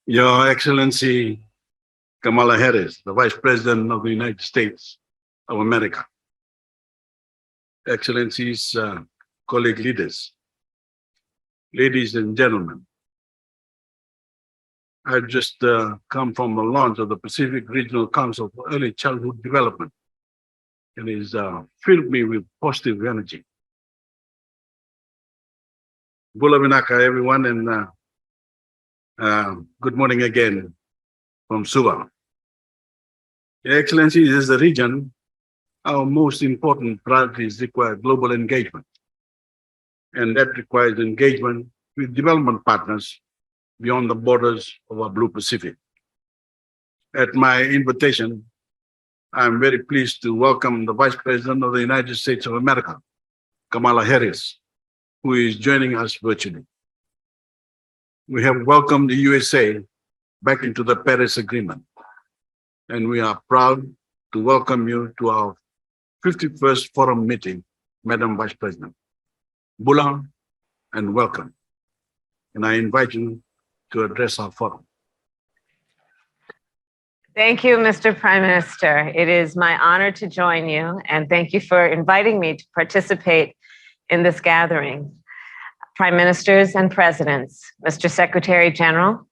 Your Excellency Kamala Harris, the Vice President of the United States of America, Excellencies, colleague leaders, ladies and gentlemen, I've just come from the launch of the Pacific Regional Council for Early Childhood Development. It has filled me with positive energy. Bula Vinaka, everyone, and good morning again from Suva. Your Excellency, this is the region. Our most important priorities require global engagement, and that requires engagement with development partners beyond the borders of our Blue Pacific. At my invitation, I'm very pleased to welcome the Vice President of the United States of America, Kamala Harris, who is joining us virtually. We have welcomed the USA back into the Paris Agreement, and we are proud to welcome you to our 51st Forum meeting, Madam Vice President. Bula, and welcome. And I invite you to address our forum. Thank you, Mr. Prime Minister. It is my honor to join you, and thank you for inviting me to participate in this gathering. Prime Ministers and Presidents, Mr. Secretary General,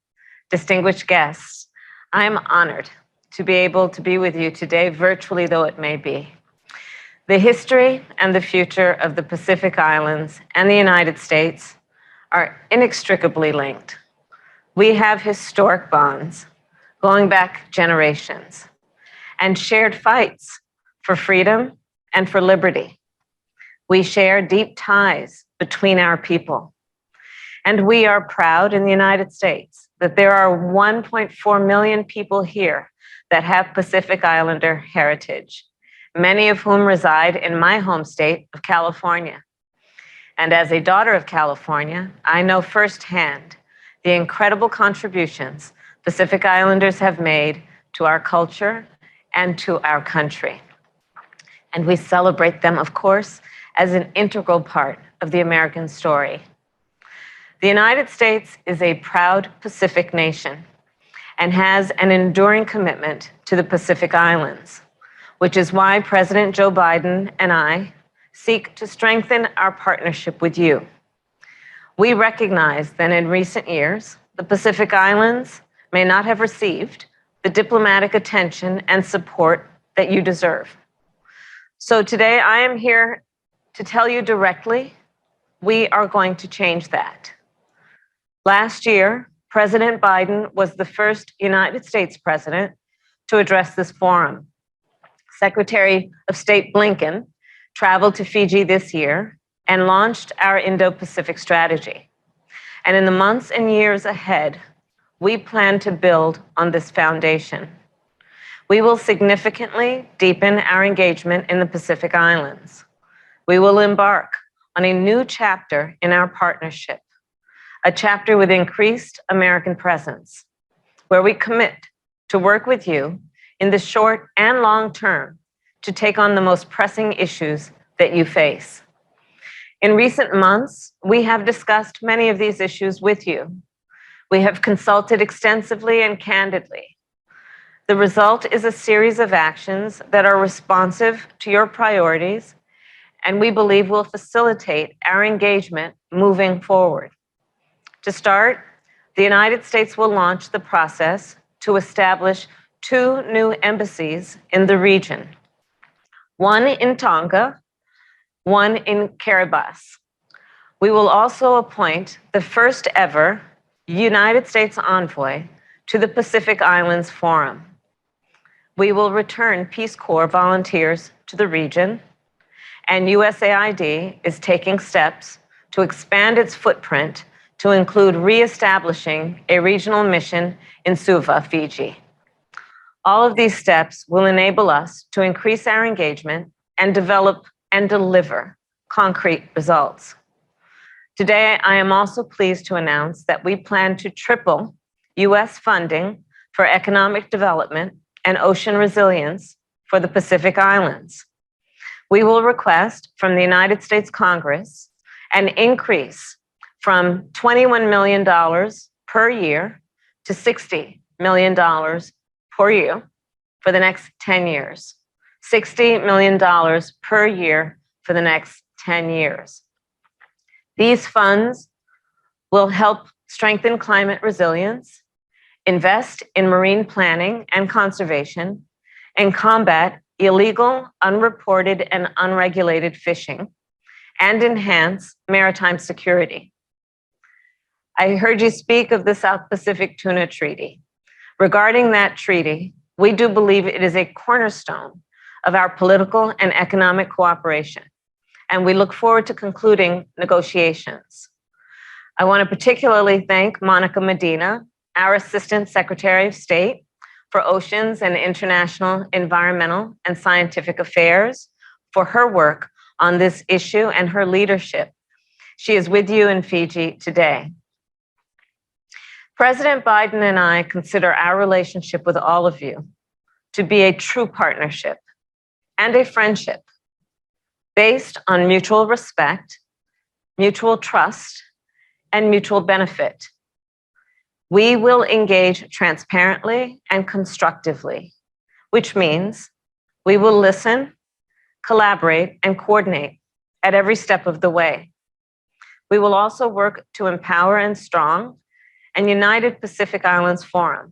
distinguished guests, I'm honored to be able to be with you today, virtually though it may be. The history and the future of the Pacific Islands and the United States are inextricably linked. We have historic bonds going back generations and shared fights for freedom and for liberty. We share deep ties between our people. And we are proud in the United States that there are 1.4 million people here that have Pacific Islander heritage, many of whom reside in my home state of California. And as a daughter of California, I know firsthand the incredible contributions Pacific Islanders have made to our culture and to our country. And we celebrate them, of course, as an integral part of the American story. The United States is a proud Pacific nation and has an enduring commitment to the Pacific Islands, which is why President Joe Biden and I seek to strengthen our partnership with you. We recognize that in recent years, the Pacific Islands may not have received the diplomatic attention and support that you deserve. So today I am here to tell you directly, we are going to change that. Last year, President Biden was the first United States president to address this forum. Secretary of State Blinken traveled to Fiji this year and launched our Indo-Pacific strategy. And in the months and years ahead, we plan to build on this foundation. We will significantly deepen our engagement in the Pacific Islands. We will embark on a new chapter in our partnership, a chapter with increased American presence, where we commit to work with you in the short and long term to take on the most pressing issues that you face. In recent months, we have discussed many of these issues with you. We have consulted extensively and candidly. The result is a series of actions that are responsive to your priorities and we believe will facilitate our engagement moving forward. To start, the United States will launch the process to establish 2 new embassies in the region, one in Tonga, one in Kiribati. We will also appoint the first ever United States envoy to the Pacific Islands Forum. We will return Peace Corps volunteers to the region, and USAID is taking steps to expand its footprint to include reestablishing a regional mission in Suva, Fiji. All of these steps will enable us to increase our engagement and develop and deliver concrete results. Today, I am also pleased to announce that we plan to triple US funding for economic development and ocean resilience for the Pacific Islands. We will request from the United States Congress an increase from $21 million per year to $60 million per year for the next 10 years. $60 million per year for the next 10 years. These funds will help strengthen climate resilience, invest in marine planning and conservation, and combat illegal, unreported, and unregulated fishing, and enhance maritime security. I heard you speak of the South Pacific Tuna Treaty. Regarding that treaty, we do believe it is a cornerstone of our political and economic cooperation, and we look forward to concluding negotiations. I want to particularly thank Monica Medina, our Assistant Secretary of State for Oceans and International Environmental and Scientific Affairs, for her work on this issue and her leadership. She is with you in Fiji today. President Biden and I consider our relationship with all of you to be a true partnership and a friendship based on mutual respect, mutual trust, and mutual benefit. We will engage transparently and constructively, which means we will listen, collaborate, and coordinate at every step of the way. We will also work to empower and strong and United Pacific Islands Forum,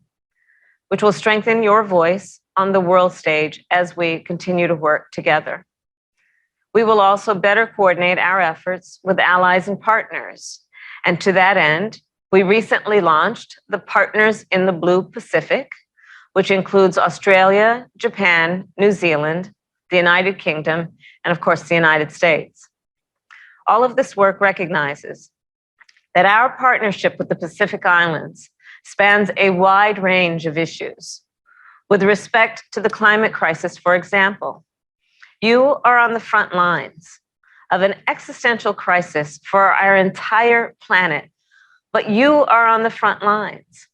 which will strengthen your voice on the world stage as we continue to work together. We will also better coordinate our efforts with allies and partners. And to that end, we recently launched the Partners in the Blue Pacific, which includes Australia, Japan, New Zealand, the United Kingdom, and of course, the United States. All of this work recognizes that our partnership with the Pacific Islands spans a wide range of issues. With respect to the climate crisis, for example, you are on the front lines of an existential crisis for our entire planet, but you are on the front lines.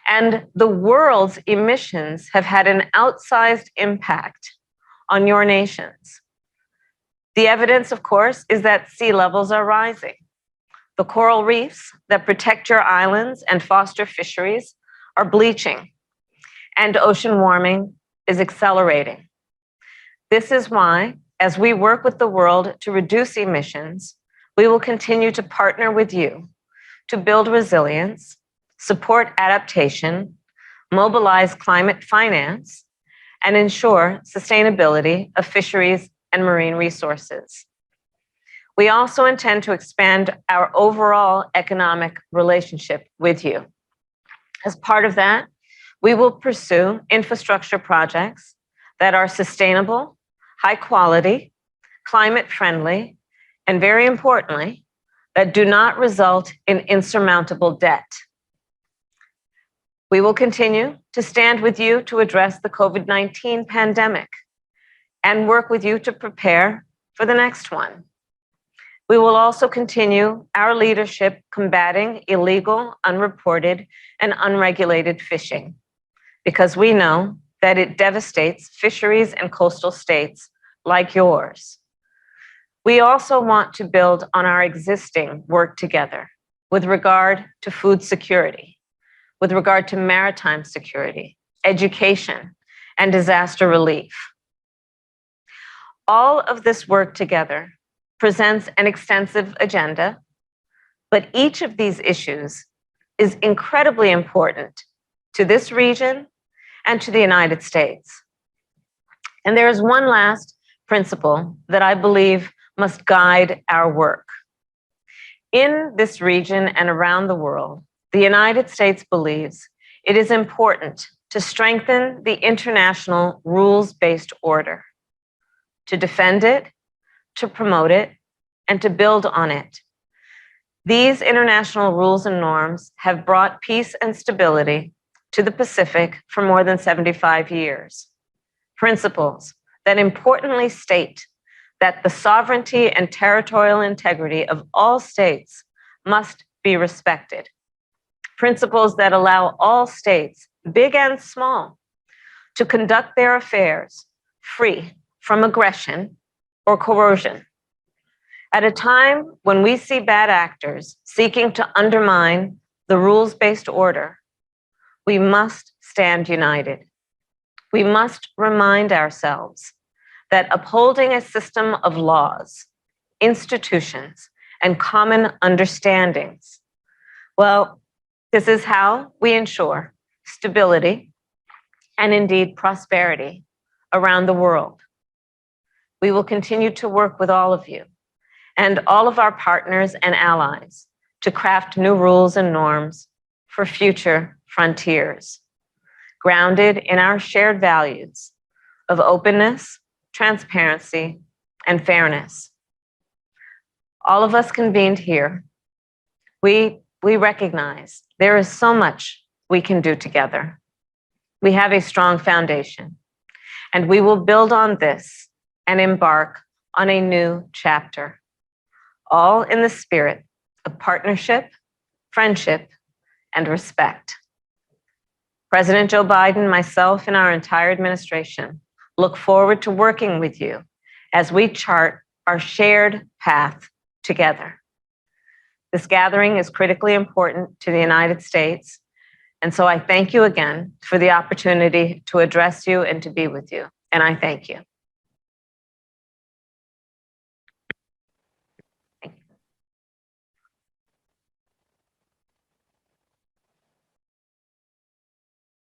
And the world's emissions have had an outsized impact on your nations. The evidence, of course, is that sea levels are rising. The coral reefs that protect your islands and foster fisheries are bleaching, and ocean warming is accelerating. This is why, as we work with the world to reduce emissions, we will continue to partner with you to build resilience, support adaptation, mobilize climate finance, and ensure sustainability of fisheries and marine resources. We also intend to expand our overall economic relationship with you. As part of that, we will pursue infrastructure projects that are sustainable, high quality, climate friendly, and very importantly, that do not result in insurmountable debt. We will continue to stand with you to address the COVID-19 pandemic and work with you to prepare for the next one. We will also continue our leadership combating illegal, unreported, and unregulated fishing, because we know that it devastates fisheries and coastal states like yours. We also want to build on our existing work together with regard to food security, with regard to maritime security, education, and disaster relief. All of this work together presents an extensive agenda, but each of these issues is incredibly important to this region and to the United States. And there is one last principle that I believe must guide our work. In this region and around the world, the United States believes it is important to strengthen the international rules-based order, to defend it, to promote it, and to build on it. These international rules and norms have brought peace and stability to the Pacific for more than 75 years. Principles that importantly state that the sovereignty and territorial integrity of all states must be respected. Principles that allow all states, big and small, to conduct their affairs free from aggression or coercion. At a time when we see bad actors seeking to undermine the rules-based order, we must stand united. We must remind ourselves that upholding a system of laws, institutions, and common understandings, well, this is how we ensure stability and indeed prosperity around the world. We will continue to work with all of you and all of our partners and allies to craft new rules and norms for future frontiers, grounded in our shared values of openness, transparency, and fairness. All of us convened here, we recognize there is so much we can do together. We have a strong foundation, and we will build on this and embark on a new chapter, all in the spirit of partnership, friendship, and respect. President Joe Biden, myself, and our entire administration look forward to working with you as we chart our shared path together. This gathering is critically important to the United States, and so I thank you again for the opportunity to address you and to be with you, and I thank you.